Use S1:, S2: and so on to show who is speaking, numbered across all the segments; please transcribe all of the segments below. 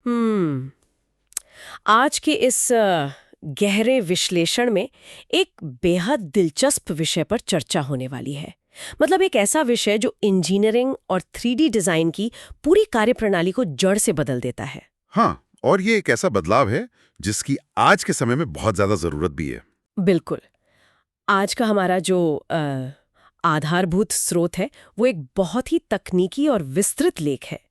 S1: हम्म आज के इस गहरे विश्लेषण में एक बेहद दिलचस्प विषय पर चर्चा होने वाली है। मतलब एक ऐसा विषय जो इंजीनियरिंग और 3D डिजाइन की पूरी कार्यप्रणाली को जड़ से बदल देता है।
S2: हाँ, और ये एक ऐसा बदलाव है जिसकी आज के समय में बहुत ज्यादा जरूरत भी है।
S1: बिल्कुल। आज का हमारा जो आधारभूत स्रोत है वो एक बहुत ही तकनीकी और विस्तृत लेख है।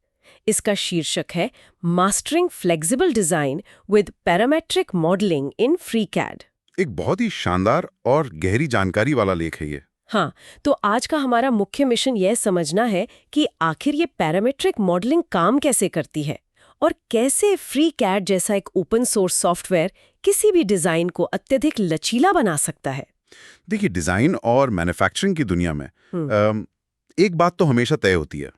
S1: इसका शीर्षक है mastering flexible design with parametric modelling in FreeCAD.
S2: एक बहुत ही शानदार और गहरी जानकारी वाला लेख है ये।
S1: हाँ, तो आज का हमारा मुख्य मिशन यह समझना है कि आखिर ये पैरामेट्रिक मॉडलिंग काम कैसे करती है और कैसे फ्रीकैड जैसा एक ओपन सोर्स सॉफ्टवेयर किसी भी डिजाइन को अत्यधिक लचीला बना सकता है।
S2: देखिए, डिजाइन और मैन्युफैक्चरिंग की दुनिया में एक बात तो हमेशा तय होती है,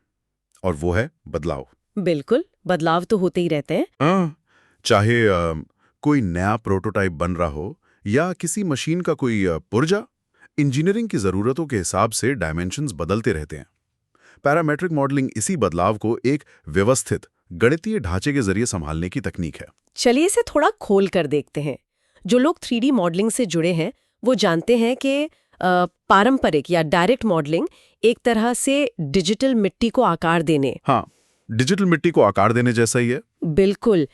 S2: और वो है बदलाव।
S1: बिल्कुल, बदलाव तो होते ही रहते हैं।
S2: चाहे कोई नया प्रोटोटाइप बन रहा हो या किसी मशीन का कोई पुर्जा, इंजीनियरिंग की जरूरतों के हिसाब से डायमेंशंस बदलते रहते हैं। पैरामेट्रिक मॉडलिंग इसी बदलाव को एक व्यवस्थित गणितीय ढांचे के जरिए संभालने की तकनीक है।
S1: चलिए इसे थोड़ा खोल कर देखते हैं। जो लोग 3D मॉडलिंग से जुड़े हैं वो जानते हैं कि पारंपरिक या डायरेक्ट मॉडलिंग एक तरह से डिजिटल मिट्टी को आकार देने।
S2: हाँ, डिजिटल मिट्टी को आकार देने जैसा ही है।
S1: बिल्कुल।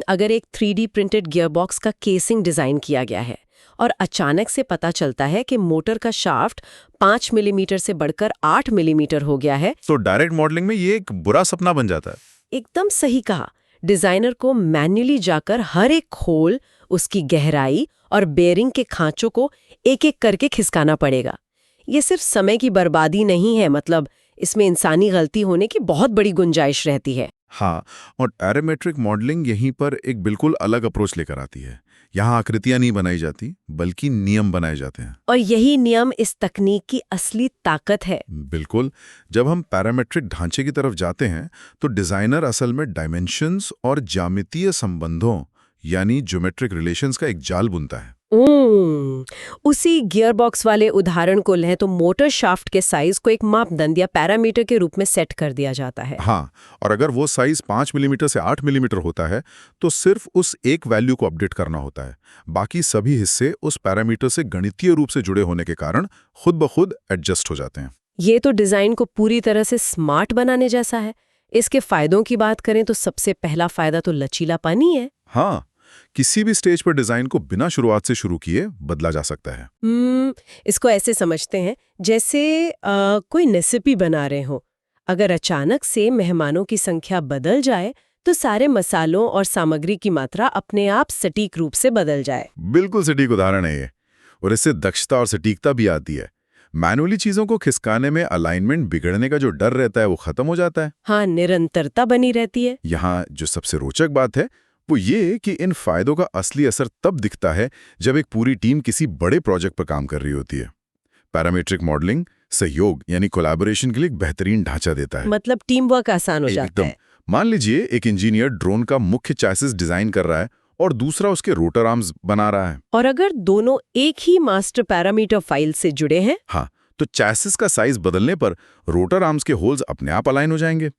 S1: अगर एक 3D प्रिंटेड गियरबॉक्स का केसिंग डिजाइन किया गया है और अचानक से पता चलता है कि मोटर का शाफ्ट 5 मिलीमीटर से बढ़कर 8 मिलीमीटर हो गया है,
S2: तो डायरेक्ट मॉडलिंग में ये एक बुरा सपना बन जाता है।
S1: एकदम सही कहा। डिजाइनर को मैन्युअली जाकर हर एक खोल, उसकी गहराई और बेयरिंग के खांचों को एक एक करके खिसकाना पड़ेगा। ये सिर्फ समय की बर्बादी नहीं है, मतलब इसमें इंसानी गलती होने की बहुत बड़ी गुंजाइश रहती है।
S2: हाँ, और पैरामेट्रिक मॉडलिंग यहीं पर एक बिल्कुल अलग अप्रोच लेकर आती है। यहाँ आकृतियां नहीं बनाई जाती, बल्कि नियम बनाए जाते हैं।
S1: और यही नियम इस तकनीक की असली ताकत है।
S2: बिल्कुल। जब हम पैरामेट्रिक ढांचे की तरफ जाते हैं तो डिजाइनर असल में डायमेंशंस और ज्यामितीय संबंधों यानी ज्योमेट्रिक रिलेशंस का एक जाल बुनता है।
S1: उसी गियरबॉक्स वाले उदाहरण को लें तो मोटर शाफ्ट के साइज को एक मापदंड या पैरामीटर के रूप में सेट कर दिया जाता है।
S2: हाँ, और अगर वो साइज 5 मिलीमीटर से 8 मिलीमीटर होता है तो सिर्फ उस एक वैल्यू को अपडेट करना होता है। बाकी सभी हिस्से उस पैरामीटर से गणितीय रूप से जुड़े होने के कारण खुद ब खुद एडजस्ट हो जाते हैं।
S1: ये तो डिजाइन को पूरी तरह से स्मार्ट बनाने जैसा है। इसके फायदों की बात करें तो सबसे पहला फायदा तो लचीलापन ही है।
S2: हाँ, किसी भी स्टेज पर डिजाइन को बिना शुरुआत से शुरू किए बदला जा सकता है।
S1: इसको ऐसे समझते हैं जैसे कोई रेसिपी बना रहे हो। अगर अचानक से मेहमानों की संख्या बदल जाए तो सारे मसालों और सामग्री की मात्रा अपने आप सटीक रूप से बदल जाए।
S2: बिल्कुल सटीक उदाहरण है ये, और इससे दक्षता और सटीकता भी आती है। मैनुअली चीजों को खिसकाने में अलाइनमेंट बिगड़ने का जो डर रहता है वो खत्म हो जाता है।
S1: हाँ, निरंतरता बनी रहती है।
S2: यहाँ जो सबसे रोचक बात है वो ये कि इन फायदों का असली असर तब दिखता है जब एक पूरी टीम किसी बड़े प्रोजेक्ट पर काम कर रही होती है। पैरामेट्रिक मॉडलिंग सहयोग यानी कोलैबोरेशन के लिए एक बेहतरीन ढांचा देता है।
S1: मतलब टीम वर्क आसान हो जाता है।
S2: मान लीजिए एक इंजीनियर ड्रोन का मुख्य चैसिस डिजाइन कर रहा है और दूसरा उसके रोटर आर्म्स बना रहा है।
S1: और अगर दोनों एक ही मास्टर पैरामीटर फाइल से जुड़े हैं,
S2: हाँ, तो चैसिस का साइज बदलने पर रोटर आर्म्स के होल्स अपने आप अलाइन हो जाएंगे।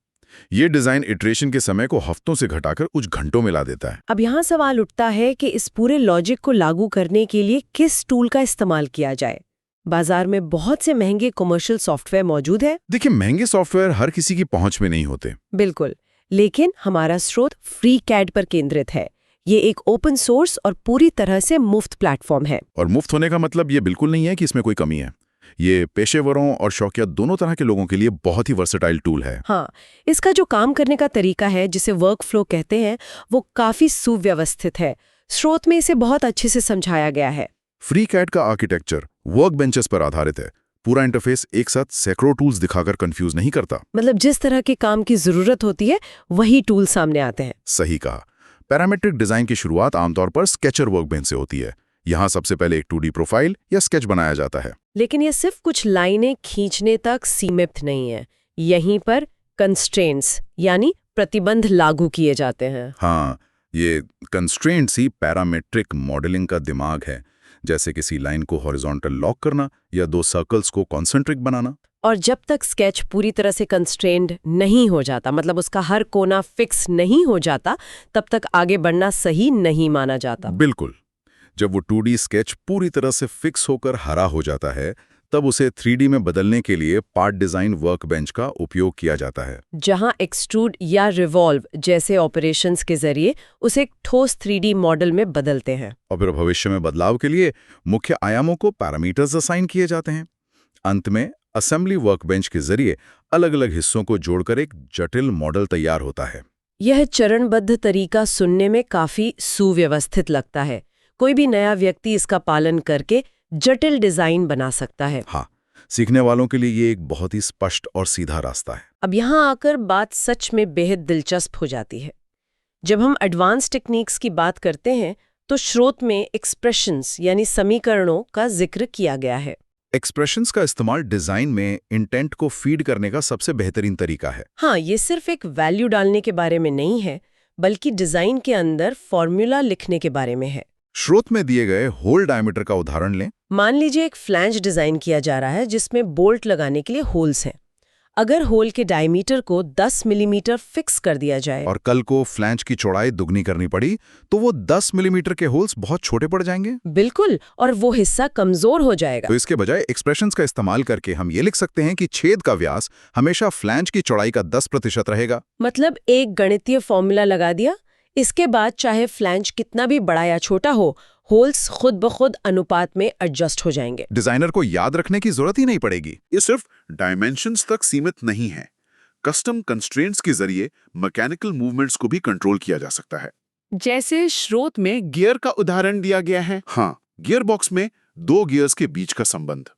S2: ये डिजाइन इटरेशन के समय को हफ्तों से घटाकर कुछ घंटों में ला देता है।
S1: अब यहाँ सवाल उठता है कि इस पूरे लॉजिक को लागू करने के लिए किस टूल का इस्तेमाल किया जाए। बाजार में बहुत से महंगे कमर्शियल सॉफ्टवेयर मौजूद है।
S2: देखिए, महंगे सॉफ्टवेयर हर किसी की पहुंच में नहीं होते।
S1: बिल्कुल, लेकिन हमारा स्रोत फ्रीकैड पर केंद्रित है। ये एक ओपन सोर्स और पूरी तरह से मुफ्त प्लेटफॉर्म है।
S2: और मुफ्त होने का मतलब ये बिल्कुल नहीं है कि इसमें कोई कमी है। ये पेशेवरों और शौकिया दोनों तरह के लोगों के लिए बहुत ही वर्सेटाइल टूल है।
S1: हाँ, इसका जो काम करने का तरीका है जिसे वर्क फ्लो कहते हैं वो काफी सुव्यवस्थित है। स्रोत में इसे बहुत अच्छे से समझाया गया है।
S2: फ्रीकैड का आर्किटेक्चर वर्क बेंचेस पर आधारित है। पूरा इंटरफेस एक साथ सैकड़ों टूल्स दिखाकर कंफ्यूज नहीं करता।
S1: मतलब जिस तरह के काम की जरूरत होती है वही टूल सामने आते हैं।
S2: सही कहा। पैरामेट्रिक डिजाइन की शुरुआत आमतौर पर स्केचर वर्कबेंच से होती है। यहाँ सबसे पहले एक 2D प्रोफाइल या स्केच बनाया जाता है।
S1: लेकिन ये सिर्फ कुछ लाइनें खींचने तक सीमित नहीं है। यहीं पर कंस्ट्रेंट्स यानी प्रतिबंध लागू किए जाते हैं।
S2: हाँ, ये कंस्ट्रेंट्स ही पैरामेट्रिक मॉडलिंग का दिमाग है। जैसे किसी लाइन को हॉरिजॉन्टल लॉक करना या दो सर्कल्स को कॉन्सेंट्रिक बनाना।
S1: और जब तक स्केच पूरी तरह से कंस्ट्रेंड नहीं हो जाता, मतलब उसका हर कोना फिक्स नहीं हो जाता, तब तक आगे बढ़ना सही नहीं माना जाता।
S2: बिल्कुल। जब वो 2D स्केच पूरी तरह से फिक्स होकर हरा हो जाता है, तब उसे 3D में बदलने के लिए पार्ट डिजाइन वर्कबेंच का उपयोग किया जाता है।
S1: जहां एक्सट्रूड या रिवॉल्व जैसे ऑपरेशंस के जरिए उसे एक ठोस 3D मॉडल में बदलते हैं।
S2: और फिर भविष्य में बदलाव के लिए मुख्य आयामों को पैरामीटर्स असाइन किए जाते हैं। अंत में असेंबली वर्कबेंच के जरिए अलग-अलग हिस्सों को जोड़कर एक जटिल मॉडल तैयार होता है।
S1: यह चरणबद्ध तरीका सुनने में काफी सुव्यवस्थित लगता है। कोई भी नया व्यक्ति इसका पालन करके जटिल डिजाइन बना सकता है।
S2: हाँ, सीखने वालों के लिए ये एक बहुत ही स्पष्ट और सीधा रास्ता है।
S1: अब यहाँ आकर बात सच में बेहद दिलचस्प हो जाती है। जब हम एडवांस टेक्निक्स की बात करते हैं तो स्रोत में एक्सप्रेशंस यानी समीकरणों का जिक्र किया गया है।
S2: एक्सप्रेशंस का इस्तेमाल डिजाइन में इंटेंट को फीड करने का सबसे बेहतरीन तरीका है।
S1: हाँ, ये सिर्फ एक वैल्यू डालने के बारे में नहीं है, बल्कि डिजाइन के अंदर फॉर्मूला लिखने के बारे में है।
S2: स्रोत में दिए गए होल डायमीटर का उदाहरण लें।
S1: मान लीजिए एक फ्लैंज डिजाइन किया जा रहा है जिसमें बोल्ट लगाने के लिए होल्स हैं। अगर होल के डायमीटर को 10 मिलीमीटर फिक्स कर दिया जाए
S2: और कल को फ्लैंज की चौड़ाई दुगनी करनी पड़ी तो वो 10 मिलीमीटर के होल्स बहुत छोटे पड़ जाएंगे।
S1: बिल्कुल, और वो हिस्सा कमजोर हो जाएगा।
S2: तो इसके बजाय एक्सप्रेशंस का इस्तेमाल करके हम ये लिख सकते हैं कि छेद का व्यास हमेशा फ्लैंज की चौड़ाई का 10% रहेगा।
S1: मतलब एक गणितीय फॉर्मूला लगा दिया, इसके बाद चाहे फ्लैंज कितना भी बड़ा या छोटा हो, होल्स खुद ब खुद अनुपात में एडजस्ट हो जाएंगे।
S2: डिजाइनर को याद रखने की जरूरत ही नहीं पड़ेगी। ये सिर्फ डायमेंशंस तक सीमित नहीं है। कस्टम कंस्ट्रेंट्स के जरिए मैकेनिकल मूवमेंट्स को भी कंट्रोल किया जा सकता है।
S3: जैसे स्रोत में गियर का उदाहरण दिया गया है।
S2: हाँ, गियर बॉक्स में 2 गियर्स के बीच का संबंध।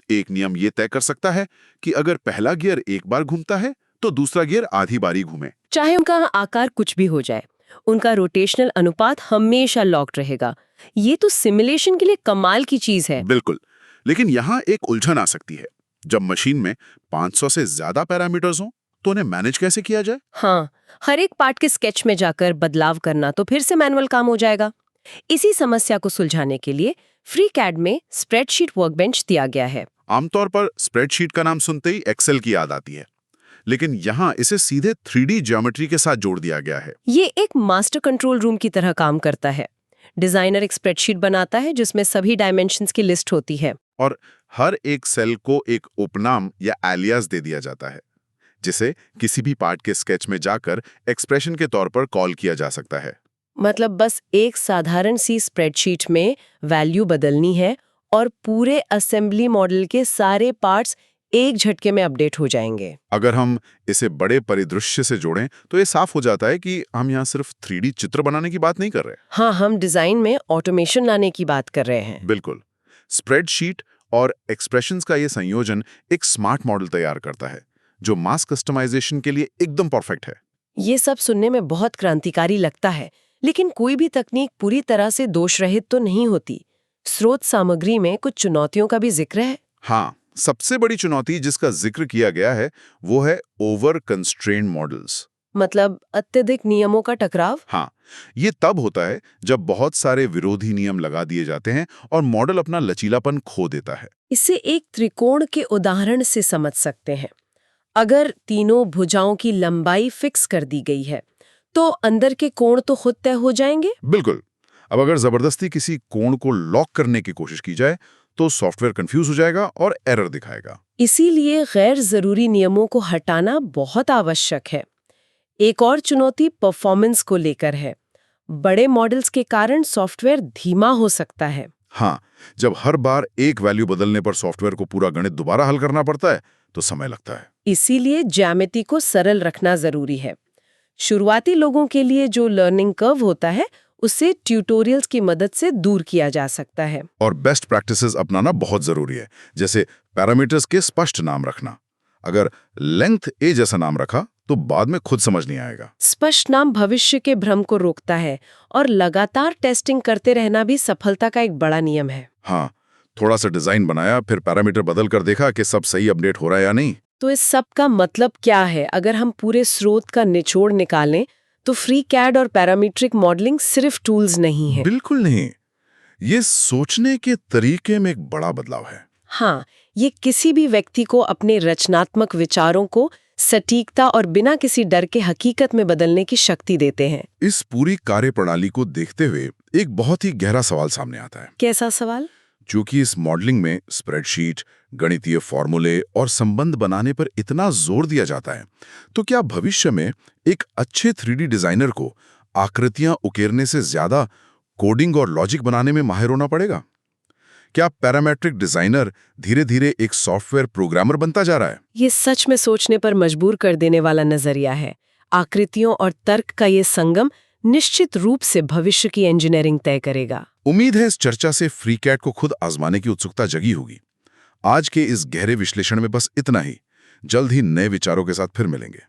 S2: एक नियम ये तय कर सकता है कि अगर पहला गियर एक बार घूमता है तो दूसरा गियर आधी बारी घूमे।
S1: चाहे उनका आकार कुछ भी हो जाए, उनका रोटेशनल अनुपात हमेशा लॉक्ड रहेगा। ये तो सिमुलेशन के लिए कमाल की चीज है।
S2: बिल्कुल, लेकिन यहाँ एक उलझन आ सकती है। जब मशीन में 500 से ज्यादा पैरामीटर्स हों तो उन्हें मैनेज कैसे किया जाए?
S1: हाँ, हर एक पार्ट के स्केच में जाकर बदलाव करना तो फिर से मैनुअल काम हो जाएगा। इसी समस्या को सुलझाने के लिए FreeCAD में स्प्रेडशीट वर्कबेंच दिया गया है।
S2: आमतौर पर स्प्रेडशीट का नाम सुनते ही एक्सेल की याद आती है, लेकिन यहाँ इसे सीधे 3D ज्योमेट्री के साथ जोड़ दिया गया है।
S1: ये एक मास्टर कंट्रोल रूम की तरह काम करता है। डिजाइनर एक स्प्रेडशीट बनाता है जिसमें सभी डायमेंशंस की लिस्ट होती है
S2: और हर एक सेल को एक उपनाम या एलियास दे दिया जाता है, जिसे किसी भी पार्ट के स्केच में जाकर एक्सप्रेशन के तौर पर कॉल किया जा सकता है।
S1: मतलब बस एक साधारण सी स्प्रेडशीट में वैल्यू बदलनी है और पूरे असेंबली मॉडल के सारे पार्ट्स एक झटके में अपडेट हो जाएंगे।
S2: अगर हम इसे बड़े परिदृश्य से जोड़ें तो ये साफ हो जाता है कि हम यहाँ सिर्फ 3D चित्र बनाने की बात नहीं कर रहे।
S1: हाँ, हम डिजाइन में ऑटोमेशन लाने की बात कर रहे हैं।
S2: बिल्कुल, स्प्रेडशीट और एक्सप्रेशंस का ये संयोजन एक स्मार्ट मॉडल तैयार करता है जो मास कस्टमाइजेशन के लिए एकदम परफेक्ट है।
S1: ये सब सुनने में बहुत क्रांतिकारी लगता है, लेकिन कोई भी तकनीक पूरी तरह से दोष रहित तो नहीं होती। स्रोत सामग्री में कुछ चुनौतियों का भी जिक्र है।
S2: हाँ, सबसे बड़ी चुनौती जिसका जिक्र किया गया है वो है ओवर कंस्ट्रेन्ड मॉडल्स।
S1: मतलब अत्यधिक नियमों का टकराव।
S2: हाँ, ये तब होता है जब बहुत सारे विरोधी नियम लगा दिए जाते हैं और मॉडल अपना लचीलापन खो देता है।
S1: इसे एक त्रिकोण के उदाहरण से समझ सकते हैं। अगर तीनों भुजाओं की लंबाई फिक्स कर दी गई है तो अंदर के कोण तो खुद तय हो जाएंगे।
S2: बिल्कुल। अब अगर जबरदस्ती किसी कोण को लॉक करने की कोशिश की जाए तो सॉफ्टवेयर कंफ्यूज हो जाएगा और एरर दिखाएगा।
S1: इसीलिए गैर जरूरी नियमों को हटाना बहुत आवश्यक है। एक और चुनौती परफॉर्मेंस को लेकर है। बड़े मॉडल्स के कारण सॉफ्टवेयर धीमा हो सकता है।
S2: हाँ, जब हर बार एक वैल्यू बदलने पर सॉफ्टवेयर को पूरा गणित दोबारा हल करना पड़ता है तो समय लगता है।
S1: इसीलिए ज्यामिति को सरल रखना जरूरी है। शुरुआती लोगों के लिए जो लर्निंग कर्व होता है उसे ट्यूटोरियल्स की मदद से दूर किया जा सकता है।
S2: और बेस्ट प्रैक्टिसेस अपनाना बहुत जरूरी है, जैसे पैरामीटर्स के स्पष्ट नाम रखना। अगर लेंथ ए जैसा नाम रखा तो बाद में खुद समझ नहीं आएगा।
S1: स्पष्ट नाम भविष्य के भ्रम को रोकता है और लगातार टेस्टिंग करते रहना भी सफलता का एक बड़ा नियम है।
S2: हाँ, थोड़ा सा डिजाइन बनाया फिर पैरामीटर बदल कर देखा कि सब सही अपडेट हो रहा है या नहीं।
S1: तो इस सब का मतलब क्या है? अगर हम पूरे स्रोत का निचोड़ निकालें तो FreeCAD और पैरामीट्रिक मॉडलिंग सिर्फ टूल्स नहीं है।
S2: बिल्कुल नहीं, ये सोचने के तरीके में एक बड़ा बदलाव है।
S1: हाँ, ये किसी भी व्यक्ति को अपने रचनात्मक विचारों को सटीकता और बिना किसी डर के हकीकत में बदलने की शक्ति देते हैं।
S2: इस पूरी कार्यप्रणाली को देखते हुए एक बहुत ही गहरा सवाल सामने आता है।
S1: कैसा सवाल?
S2: क्योंकि इस मॉडलिंग में स्प्रेडशीट, गणितीय फॉर्मूले और संबंध बनाने पर इतना जोर दिया जाता है, तो क्या भविष्य में एक अच्छे 3D डिजाइनर को आकृतियां उकेरने से ज्यादा कोडिंग और लॉजिक बनाने में माहिर होना पड़ेगा? क्या पैरामेट्रिक डिजाइनर धीरे धीरे एक सॉफ्टवेयर प्रोग्रामर बनता जा रहा है?
S1: ये सच में सोचने पर मजबूर कर देने वाला नजरिया है। आकृतियों और तर्क का ये संगम निश्चित रूप से भविष्य की इंजीनियरिंग तय करेगा।
S2: उम्मीद है इस चर्चा से फ्रीकैड को खुद आजमाने की उत्सुकता जगी होगी। आज के इस गहरे विश्लेषण में बस इतना ही। जल्द ही नए विचारों के साथ फिर मिलेंगे।